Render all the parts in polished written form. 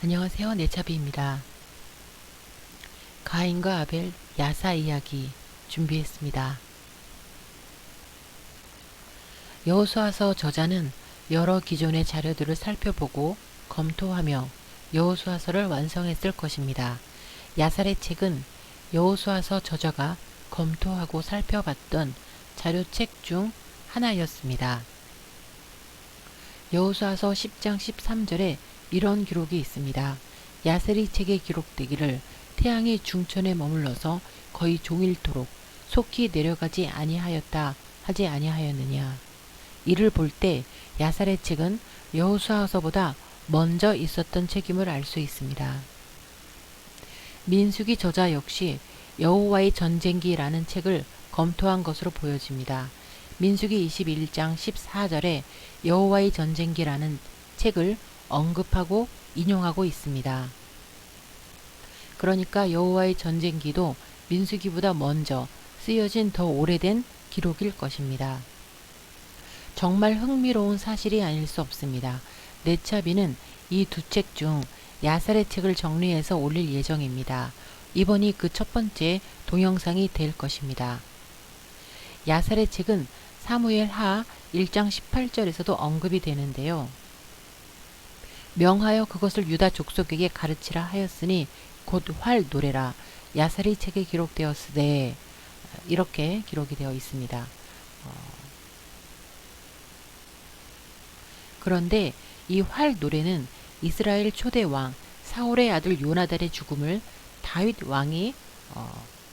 안녕하세요. 네차비입니다. 가인과 아벨 야사 이야기 준비했습니다. 여호수아서 저자는 여러 기존의 자료들을 살펴보고 검토하며 여호수아서를 완성했을 것입니다. 야살의 책은 여호수아서 저자가 검토하고 살펴봤던 자료책 중 하나였습니다. 여호수아서 10장 13절에 이런 기록이 있습니다. 야셀이 책에 기록되기를 태양이 중천에 머물러서 거의 종일토록 속히 내려가지 아니하였다 하지 아니하였느냐. 이를 볼 때 야살의 책은 여호수아서보다 먼저 있었던 책임을 알 수 있습니다. 민수기 저자 역시 여호와의 전쟁기라는 책을 검토한 것으로 보여집니다. 민수기 21장 14절에 여호와의 전쟁기라는 책을 언급하고 인용하고 있습니다. 그러니까 여호와의 전쟁기도 민수기보다 먼저 쓰여진 더 오래된 기록일 것입니다. 정말 흥미로운 사실이 아닐 수 없습니다. 네차비는 이 두 책 중 야살의 책을 정리해서 올릴 예정입니다. 이번이 그 첫 번째 동영상이 될 것입니다. 야살의 책은 사무엘 하 1장 18절에서도 언급이 되는데요. 명하여 그것을 유다 족속에게 가르치라 하였으니 곧 활 노래라. 야살의 책에 기록되었으되 이렇게 기록이 되어 있습니다. 그런데 이 활 노래는 이스라엘 초대 왕 사울의 아들 요나단의 죽음을 다윗 왕이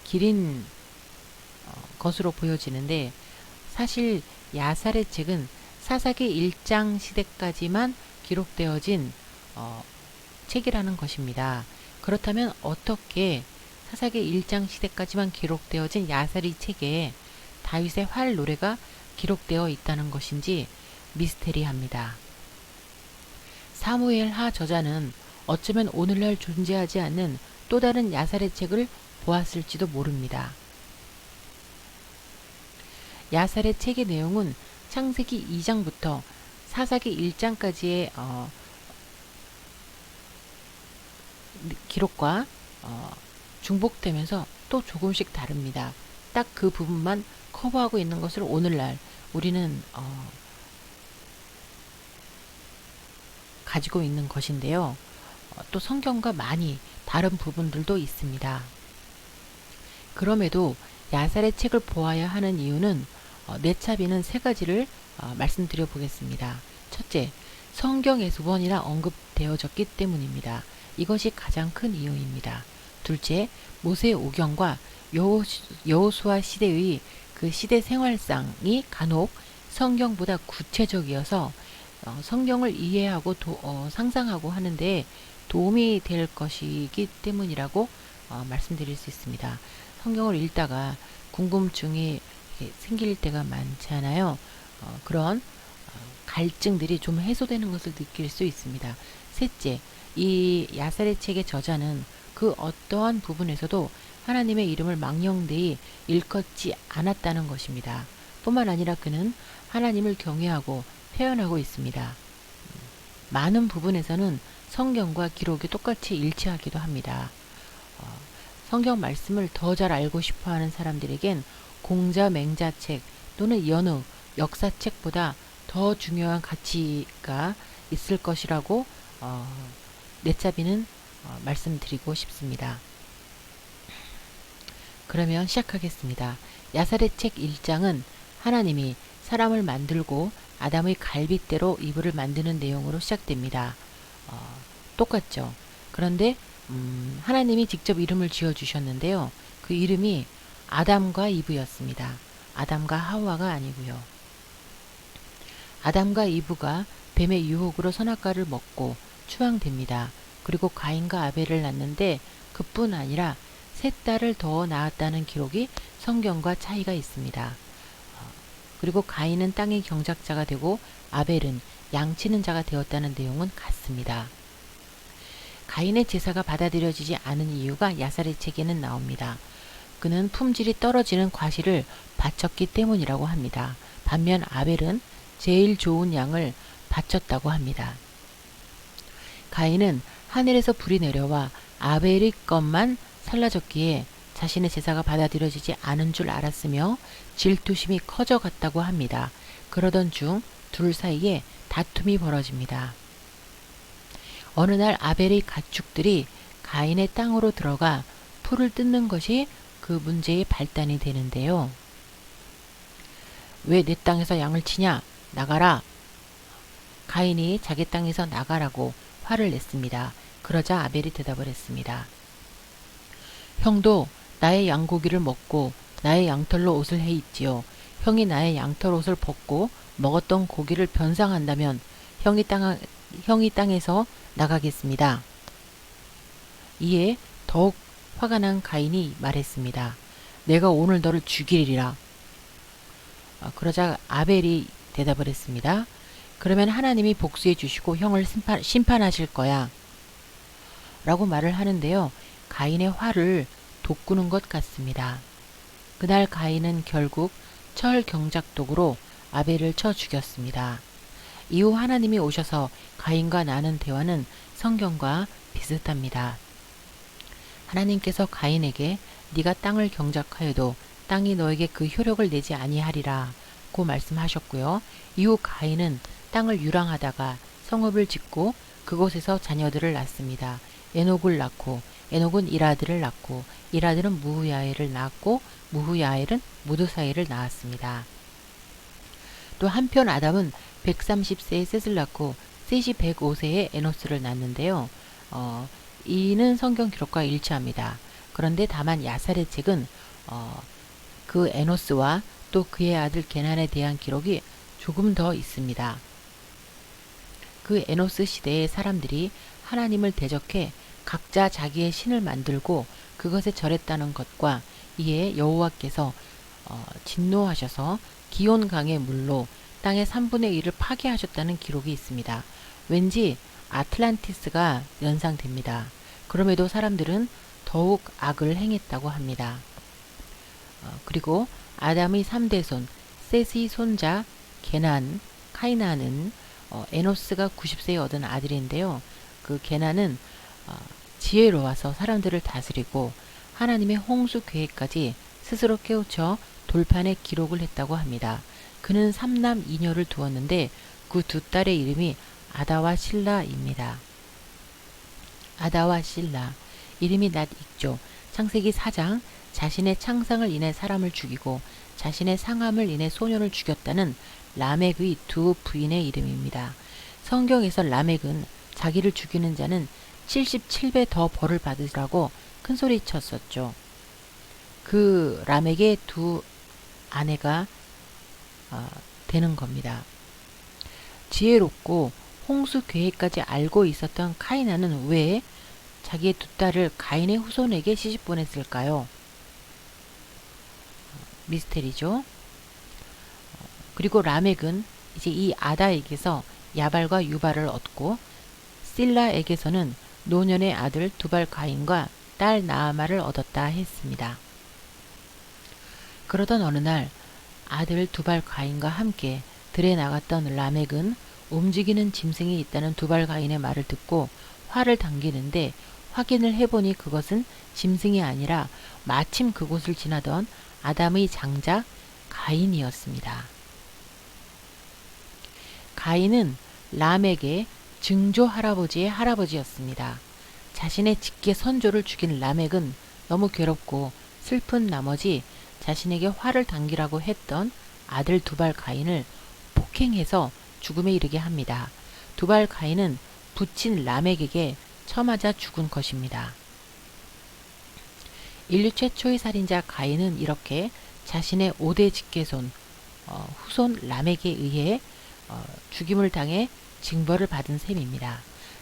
기린 것으로 보여지는데, 사실 야살의 책은 사사기 1장 시대까지만 기록되어진 책이라는 것입니다. 그렇다면 어떻게 사사기 1장 시대까지만 기록되어진 야살의 책에 다윗의 활 노래가 기록되어 있다는 것인지 미스테리합니다. 사무엘 하 저자는 어쩌면 오늘날 존재하지 않는 또 다른 야살의 책을 보았을지도 모릅니다. 야살의 책의 내용은 창세기 2장부터 사사기 1장까지의 기록과 중복되면서 또 조금씩 다릅니다. 딱 그 부분만 커버하고 있는 것을 오늘날 우리는 가지고 있는 것인데요. 또 성경과 많이 다른 부분들도 있습니다. 그럼에도 야살의 책을 보아야 하는 이유는 네차비는 세 가지를 말씀드려 보겠습니다. 첫째, 성경에서 번이나 언급되어졌기 때문입니다. 이것이 가장 큰 이유입니다. 둘째, 모세의 오경과 여호수아 시대의 그 시대 생활상이 간혹 성경보다 구체적이어서 성경을 이해하고 상상하고 하는데 도움이 될 것이기 때문이라고 말씀드릴 수 있습니다. 성경을 읽다가 궁금증이 생길 때가 많잖아요. 그런 갈증들이 좀 해소되는 것을 느낄 수 있습니다. 셋째, 이 야살의 책의 저자는 그 어떠한 부분에서도 하나님의 이름을 망령되이 일컫지 않았다는 것입니다. 뿐만 아니라 그는 하나님을 경외하고 표현하고 있습니다. 많은 부분에서는 성경과 기록이 똑같이 일치하기도 합니다. 성경 말씀을 더 잘 알고 싶어하는 사람들에겐 공자 맹자책 또는 여느 역사책보다 더 중요한 가치가 있을 것이라고 네차비는 말씀드리고 싶습니다. 그러면 시작하겠습니다. 야살의 책 1장은 하나님이 사람을 만들고 아담의 갈빗대로 이불을 만드는 내용으로 시작됩니다. 똑같죠. 그런데 하나님이 직접 이름을 지어주셨는데요. 그 이름이 아담과 이브였습니다. 아담과 하와가 아니고요. 아담과 이브가 뱀의 유혹으로 선악과를 먹고 추방됩니다. 그리고 가인과 아벨을 낳는데 그뿐 아니라 세 딸을 더 낳았다는 기록이 성경과 차이가 있습니다. 그리고 가인은 땅의 경작자가 되고 아벨은 양치는 자가 되었다는 내용은 같습니다. 가인의 제사가 받아들여지지 않은 이유가 야살의 책에는 나옵니다. 그는 품질이 떨어지는 과실을 바쳤기 때문이라고 합니다. 반면 아벨은 제일 좋은 양을 바쳤다고 합니다. 가인은 하늘에서 불이 내려와 아벨의 것만 살라졌기에 자신의 제사가 받아들여지지 않은 줄 알았으며 질투심이 커져갔다고 합니다. 그러던 중 둘 사이에 다툼이 벌어집니다. 어느 날 아벨의 가축들이 가인의 땅으로 들어가 풀을 뜯는 것이 그 문제의 발단이 되는데요. 왜 내 땅에서 양을 치냐? 나가라! 가인이 자기 땅에서 나가라고 화를 냈습니다. 그러자 아벨이 대답을 했습니다. 형도 나의 양고기를 먹고 나의 양털로 옷을 해 입지요. 형이 나의 양털 옷을 벗고 먹었던 고기를 변상한다면 형이 땅에서 나가겠습니다. 이에 더욱 화가 난 가인이 말했습니다. 내가 오늘 너를 죽이리라. 그러자 아벨이 대답을 했습니다. 그러면 하나님이 복수해 주시고 형을 심판하실 거야. 라고 말을 하는데요. 가인의 화를 돋구는 것 같습니다. 그날 가인은 결국 철경작독으로 아벨을 쳐 죽였습니다. 이후 하나님이 오셔서 가인과 나눈 대화는 성경과 비슷합니다. 하나님께서 가인에게 네가 땅을 경작하여도 땅이 너에게 그 효력을 내지 아니하리라 고 말씀하셨고요. 이후 가인은 땅을 유랑하다가 성읍을 짓고 그곳에서 자녀들을 낳습니다. 에녹을 낳고 에녹은 일아들을 낳고 일아들은 무후야엘을 낳았고 무후야엘은 무드사엘을 낳았습니다. 또 한편 아담은 130세에 셋을 낳고 셋이 105세에 에노스를 낳는데요. 이는 성경 기록과 일치합니다. 그런데 다만 야살의 책은 그 에노스와 또 그의 아들 게난에 대한 기록이 조금 더 있습니다. 그 에노스 시대의 사람들이 하나님을 대적해 각자 자기의 신을 만들고 그것에 절했다는 것과 이에 여호와께서 진노하셔서 기온강의 물로 땅의 3분의 1을 파괴하셨다는 기록이 있습니다. 왠지 아틀란티스가 연상됩니다. 그럼에도 사람들은 더욱 악을 행했다고 합니다. 그리고 아담의 3대손 셋의 손자 게난, 카이나는 에노스가 90세에 얻은 아들인데요. 그 게난은 지혜로워서 사람들을 다스리고 하나님의 홍수 계획까지 스스로 깨우쳐 돌판에 기록을 했다고 합니다. 그는 3남 2녀를 두었는데 그 두 딸의 이름이 아다와 실라입니다. 아다와 실라, 이름이 낫 익죠. 창세기 4장, 자신의 창상을 인해 사람을 죽이고 자신의 상함을 인해 소년을 죽였다는 라멕의 두 부인의 이름입니다. 성경에서 라멕은 자기를 죽이는 자는 77배 더 벌을 받으라고 큰소리 쳤었죠. 그 라멕의 두 아내가 되는 겁니다. 지혜롭고 홍수 계획까지 알고 있었던 카이나는 왜 자기의 두 딸을 가인의 후손에게 시집보냈을까요? 미스테리죠. 그리고 라멕은 이제 이 아다에게서 야발과 유발을 얻고 실라에게서는 노년의 아들 두발 가인과 딸 나아마를 얻었다 했습니다. 그러던 어느 날 아들 두발 가인과 함께 들에 나갔던 라멕은 움직이는 짐승이 있다는 두발 가인의 말을 듣고 화를 당기는데 확인을 해보니 그것은 짐승이 아니라 마침 그곳을 지나던 아담의 장자 가인이었습니다. 가인은 라멕의 증조 할아버지의 할아버지였습니다. 자신의 직계 선조를 죽인 라멕은 너무 괴롭고 슬픈 나머지 자신에게 화를 당기라고 했던 아들 두발 가인을 폭행해서 죽음에 이르게 합니다. 두발 가인은 부친 라멕에게 쳐맞아 죽은 것입니다. 인류 최초의 살인자 가인은 이렇게 자신의 5대 직계손 후손 라멕에 의해 죽임을 당해 징벌을 받은 셈입니다.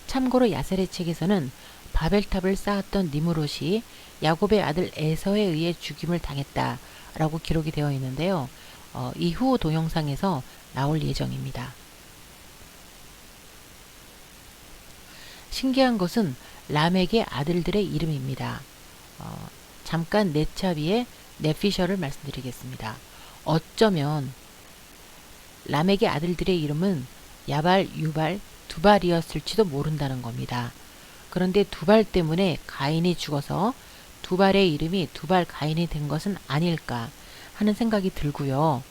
참고로 야셀의 책에서는 바벨탑을 쌓았던 니므롯이 야곱의 아들 에서에 의해 죽임을 당했다라고 기록이 되어 있는데요. 이후 동영상에서 나올 예정입니다. 신기한 것은 라멕의 아들들의 이름입니다. 잠깐 네차비의 네피셔를 말씀드리겠습니다. 어쩌면 라멕의 아들들의 이름은 야발, 유발, 두발이었을지도 모른다는 겁니다. 그런데 두발 때문에 가인이 죽어서 두발의 이름이 두발 가인이 된 것은 아닐까 하는 생각이 들고요.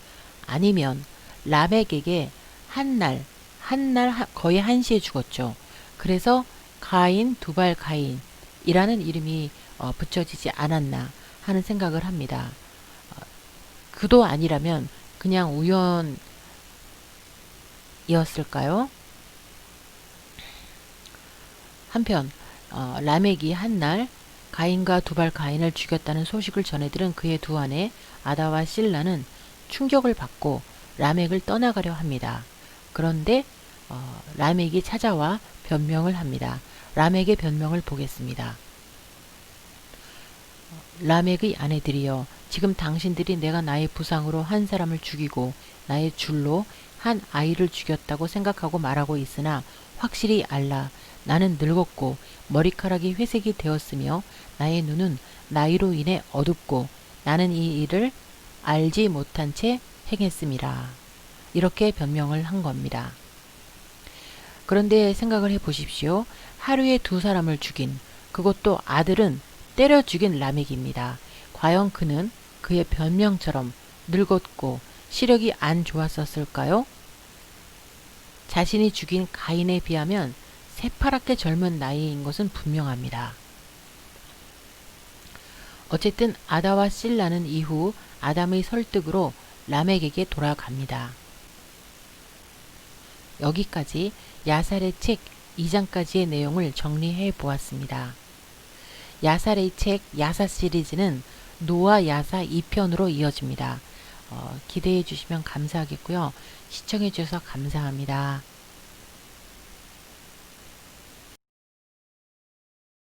아니면 라멕에게 한날 거의 한시에 죽었죠. 그래서 가인, 두발 가인이라는 이름이 붙여지지 않았나 하는 생각을 합니다. 그도 아니라면 그냥 우연이었을까요? 한편 라멕이 한날 가인과 두발 가인을 죽였다는 소식을 전해들은 그의 두 아내 아다와 실라는 충격을 받고 라멕을 떠나가려 합니다. 그런데 라멕이 찾아와 변명을 합니다. 라멕의 변명을 보겠습니다. 라멕의 아내들이여, 지금 당신들이 내가 나의 부상으로 한 사람을 죽이고 나의 줄로 한 아이를 죽였다고 생각하고 말하고 있으나 확실히 알라. 나는 늙었고 머리카락이 회색이 되었으며 나의 눈은 나이로 인해 어둡고 나는 이 일을 알지 못한 채 행했음이라. 이렇게 변명을 한 겁니다. 그런데 생각을 해 보십시오. 하루에 두 사람을 죽인, 그것도 아들은 때려 죽인 라멕입니다. 과연 그는 그의 변명처럼 늙었고 시력이 안 좋았었을까요? 자신이 죽인 가인에 비하면 새파랗게 젊은 나이인 것은 분명합니다. 어쨌든 아다와 실라는 이후 아담의 설득으로 라멕에게 돌아갑니다. 여기까지 야살의 책 2장까지의 내용을 정리해 보았습니다. 야살의 책 야사 시리즈는 노아 야사 2편으로 이어집니다. 기대해 주시면 감사하겠고요. 시청해 주셔서 감사합니다.